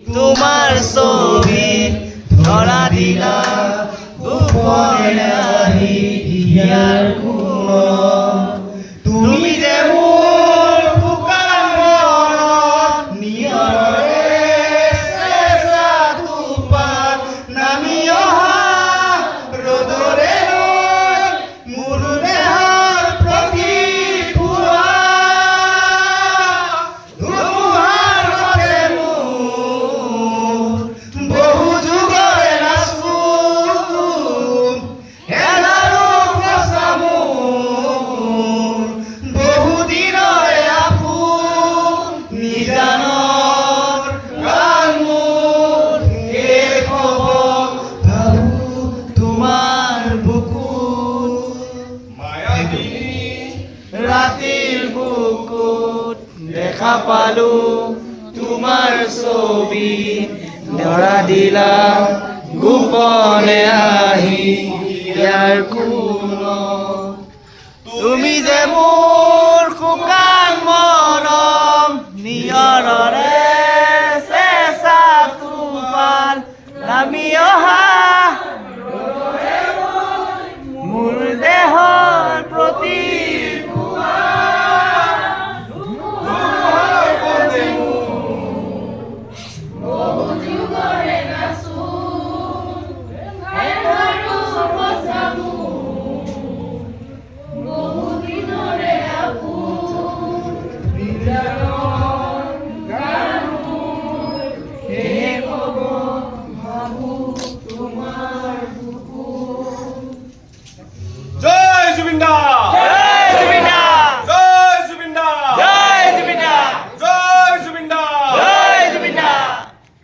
তোমাৰ ছবি ধৰা দিলা গোপনে আহি ইয়াৰ কোনত তুমি যে মোৰ শুকান মনত নিয়ৰে চেঁচা টোপাল নামি অহা ৰ'দৰে লৈ মোৰ দেহৰ প্ৰতি পুৱা ধুমুহাৰ সতে মোৰ বহু যুগৰে নাচোন হেলাৰো সঁচা মোৰ বহু দিনৰে আপোন নিজানৰ গান মোৰ শেষ হ'ব ভাবো তোমাৰ বুকুত ৰাতিৰ বুকুত দেখা পালো তোমাৰ ছবি ধৰা দিলা গোপনে আহি ইয়াৰ কোনত তুমি যে মোৰ শুকান মৰম নিয়ৰৰে চেঁচা টোপাল নামি অহা মোৰ দেহৰ প্ৰতি জয় জুবিন দা জয় জুবিন দা জয় জুবিন দা জয় জুবিন দা জয় জুবিন দা জয় জুবিন দা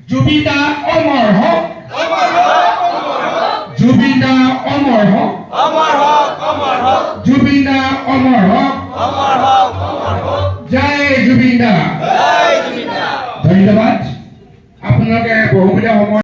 জুবিন দা অমৰ হওক, অমৰ হওক অমৰ হওক জুবিন দা অমৰ হওক, অমৰ হওক অমৰ হওক জুবিন দা অমৰ হওক, অমৰ হওক অমৰ হওক জয় জুবিন দা। জয় জুবিন দা ধন্যবাদ। আপোনালোকে বহুমূলীয়া সময়